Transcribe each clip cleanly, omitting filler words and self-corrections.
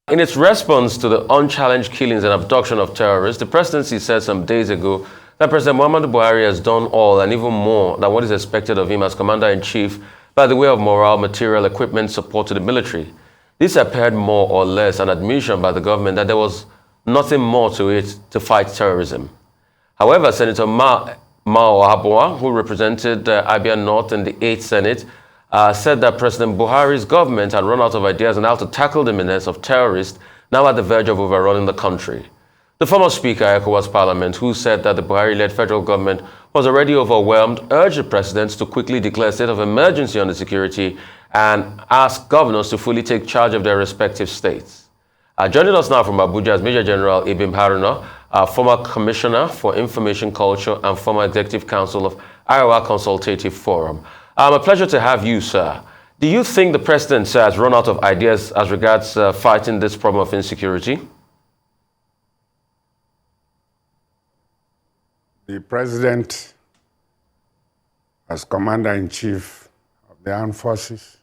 In its response to the unchallenged killings and abduction of terrorists, the presidency said some days ago that President Muhammadu Buhari has done all and even more than what is expected of him as Commander-in-Chief by the way of morale, material, equipment, support to the military. This appeared more or less an admission by the government that there was nothing more to it to fight terrorism. However, Senator Mao Haruna, who represented I.B.M North in the 8th Senate, said that President Buhari's government had run out of ideas on how to tackle the menace of terrorists now at the verge of overrunning the country. The former Speaker of ECOWAS Parliament, who said that the Buhari-led federal government was already overwhelmed, urged the presidents to quickly declare a state of emergency on the security and ask governors to fully take charge of their respective states. Joining us now from Abuja is Major General I.B.M Haruna, former Commissioner for Information Culture and former Executive Council of Iowa Consultative Forum. A pleasure to have you, sir. Do you think the president has run out of ideas as regards fighting this problem of insecurity? The president, as Commander-in-Chief of the Armed Forces,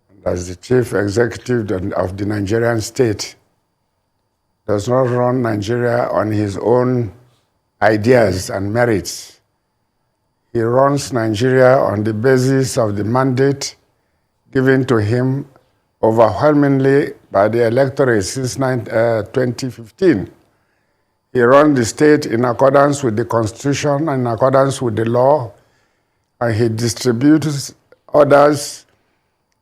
and as the Chief Executive of the Nigerian state, does not run Nigeria on his own ideas and merits. He runs Nigeria on the basis of the mandate given to him overwhelmingly by the electorate since 2015. He runs the state in accordance with the Constitution and in accordance with the law, and he distributes orders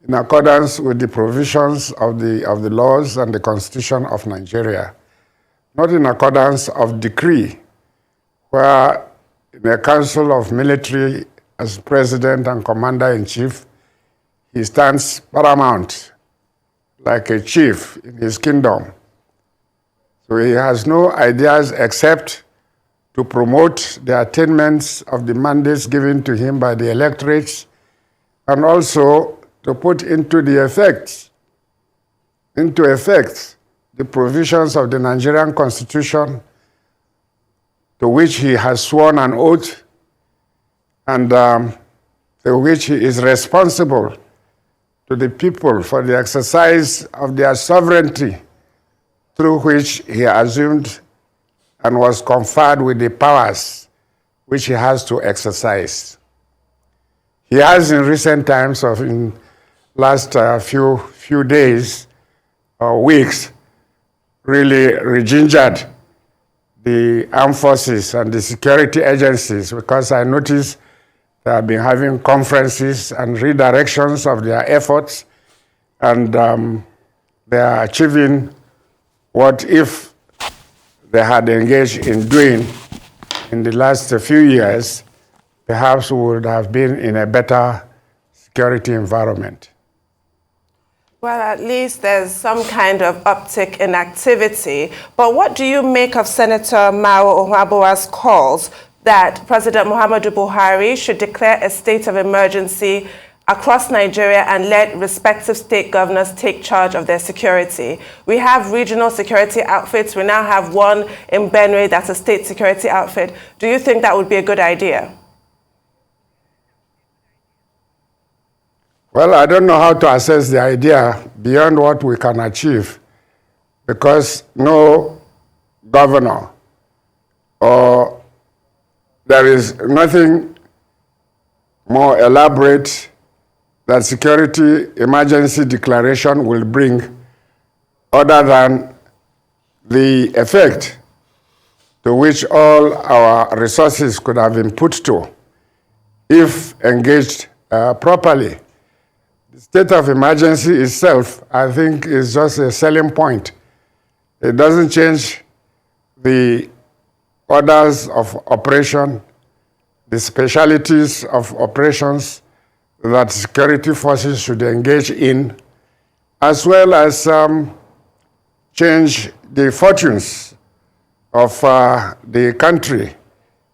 in accordance with the provisions of the laws and the Constitution of Nigeria, not in accordance of decree, where in the Council of Military, as President and Commander-in-Chief, he stands paramount like a chief in his kingdom. So he has no ideas except to promote the attainments of the mandates given to him by the electorates, and also to put into effect the provisions of the Nigerian Constitution, to which he has sworn an oath, and to which he is responsible to the people for the exercise of their sovereignty, through which he assumed and was conferred with the powers which he has to exercise. He has in recent times, or in last few days or weeks, really regingered the armed forces and the security agencies, because I noticed they have been having conferences and redirections of their efforts, and they are achieving what if they had engaged in doing in the last few years, perhaps we would have been in a better security environment. Well, at least there's some kind of uptick in activity. But what do you make of Senator Mao Haruna's calls that President Muhammadu Buhari should declare a state of emergency across Nigeria and let respective state governors take charge of their security? We have regional security outfits. We now have one in Benue that's a state security outfit. Do you think that would be a good idea? Well, I don't know how to assess the idea beyond what we can achieve, because no governor or there is nothing more elaborate that security emergency declaration will bring other than the effect to which all our resources could have been put to if engaged properly. The state of emergency itself, I think, is just a selling point. It doesn't change the orders of operation, the specialties of operations that security forces should engage in, as well as change the fortunes of the country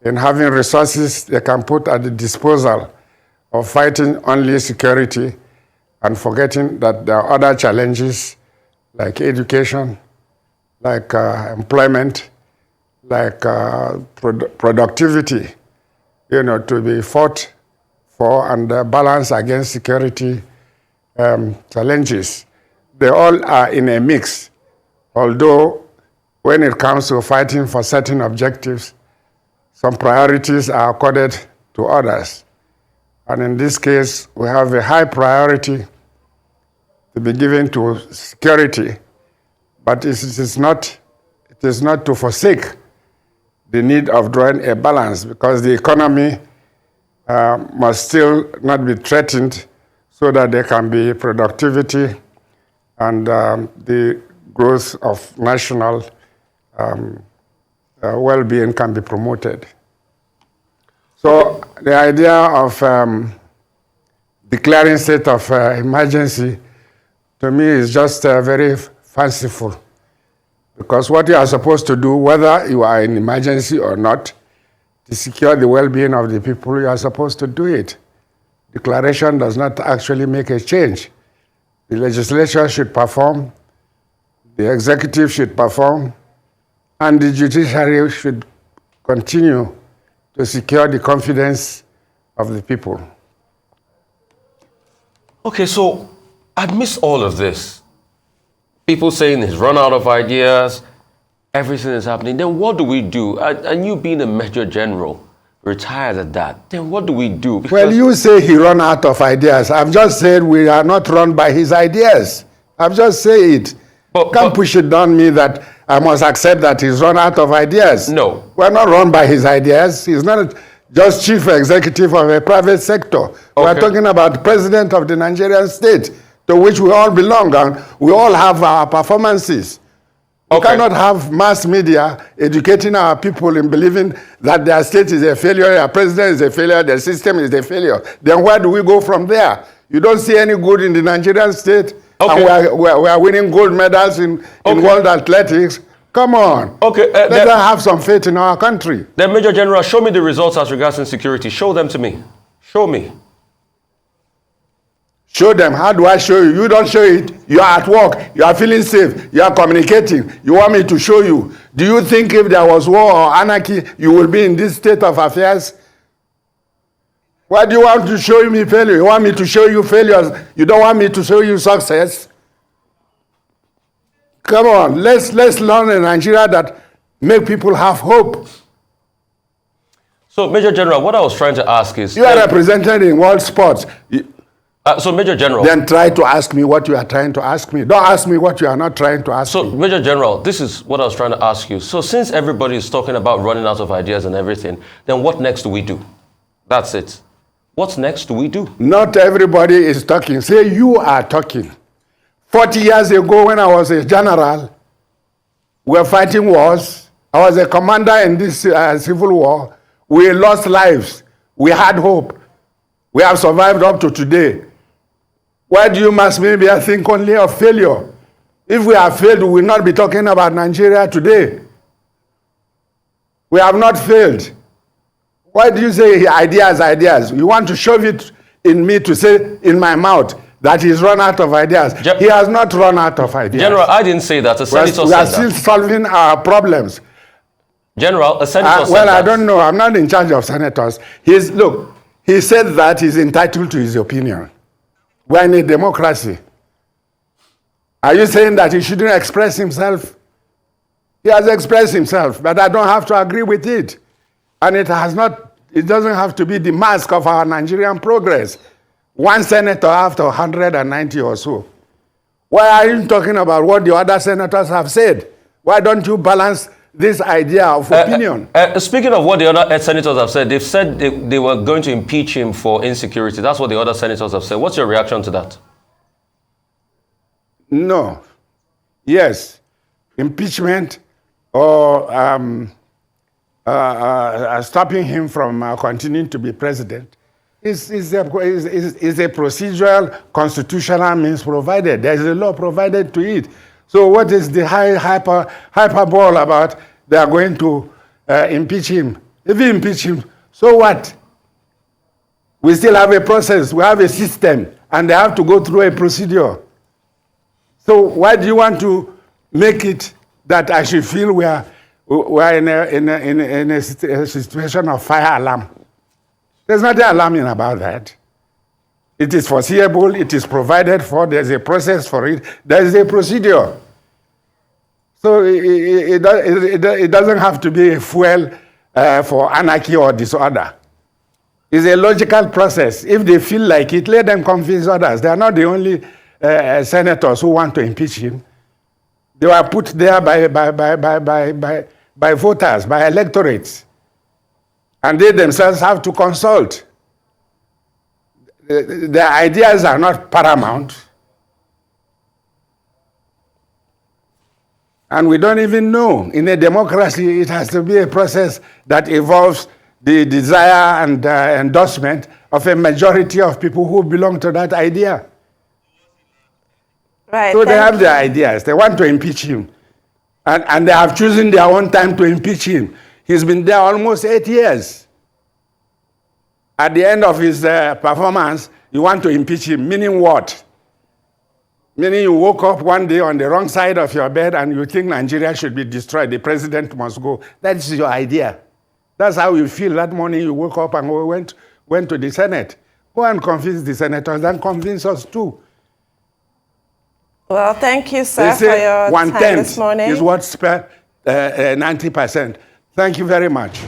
in having resources they can put at the disposal of fighting only security and forgetting that there are other challenges like education, like employment, like productivity, to be fought for and balance against security challenges. they all are in a mix. Although when it comes to fighting for certain objectives, some priorities are accorded to others. And in this case, we have a high priority to be given to security, but it is not to forsake the need of drawing a balance, because the economy must still not be threatened, so that there can be productivity and the growth of national well-being can be promoted. So the idea of declaring state of emergency, to me, is just very fanciful. Because what you are supposed to do, whether you are in emergency or not, to secure the well-being of the people, you are supposed to do it. Declaration does not actually make a change. The legislature should perform, the executive should perform, and the judiciary should continue to secure the confidence of the people. Okay, so amidst all of this, people saying he's run out of ideas, everything is happening, then what do we do? And you being a major general, retired at that, then what do we do? Because well, you say he run out of ideas. I've just said we are not run by his ideas. I've just said it. Can't push it down me that I must accept that he's run out of ideas. No. We're not run by his ideas. He's not just chief executive of a private sector. Okay. We're talking about the president of the Nigerian state, to which we all belong, and we all have our performances. We cannot have mass media educating our people in believing that their state is a failure, their president is a failure, their system is a failure. Then where do we go from there? You don't see any good in the Nigerian state, and we are winning gold medals in world athletics. Come on. Let us have some faith in our country. Then, Major General, show me the results as regards insecurity. Show them to me. Show me. Show them. How do I show you? You don't show it. You are at work. You are feeling safe. You are communicating. You want me to show you. Do you think if there was war or anarchy, you will be in this state of affairs? Why do you want to show me failure? You want me to show you failures. You don't want me to show you success. Come on. Let's learn in Nigeria that make people have hope. So, Major General, what I was trying to ask is... You are represented in world sports. So, Major General... Then try to ask me what you are trying to ask me. Don't ask me what you are not trying to ask me. So, Major General, this is what I was trying to ask you. So, since everybody is talking about running out of ideas and everything, then what next do we do? That's it. What next do we do? Not everybody is talking. Say you are talking. 40 years ago, when I was a general, we were fighting wars. I was a commander in this civil war. We lost lives. We had hope. We have survived up to today. Why do you mass media think only of failure? If we have failed, we will not be talking about Nigeria today. We have not failed. Why do you say ideas, ideas? You want to shove it in me to say in my mouth that he's run out of ideas. He has not run out of ideas. General, I didn't say that. A senator we are still solving our problems. General, a senator said well, that. I don't know. I'm not in charge of senators. Look, he said that he's entitled to his opinion. We're in a democracy. Are you saying that he shouldn't express himself? He has expressed himself, but I don't have to agree with it. And it doesn't have to be the mask of our Nigerian progress. One senator after 190 or so. Why are you talking about what the other senators have said? Why don't you balance this idea of opinion? Speaking of what the other senators have said, they've said they were going to impeach him for insecurity. That's what the other senators have said. What's your reaction to that? No. Yes. Impeachment or stopping him from continuing to be president is a procedural, constitutional means provided. There is a law provided to it. So what is the hyperbole about they are going to impeach him? If you impeach him, so what? We still have a process. We have a system, and they have to go through a procedure. So why do you want to make it that I should feel we are in a situation of fire alarm? There's nothing alarming about that. It is foreseeable, it is provided for, there's a process for it, there's a procedure. So it doesn't have to be a fuel for anarchy or disorder. It's a logical process. If they feel like it, let them convince others. They are not the only senators who want to impeach him. They were put there by voters, by electorates. And they themselves have to consult. Their ideas are not paramount. And we don't even know. In a democracy, it has to be a process that involves the desire and endorsement of a majority of people who belong to that idea. Right. So they have their ideas. They want to impeach him. And they have chosen their own time to impeach him. He's been there almost 8 years. At the end of his performance, you want to impeach him, meaning what? Meaning you woke up one day on the wrong side of your bed and you think Nigeria should be destroyed, the president must go. That's your idea. That's how you feel that morning you woke up and went to the Senate. Go and convince the senators and convince us too. Well, thank you, sir, for your time this morning. Is what spent 90%. Thank you very much.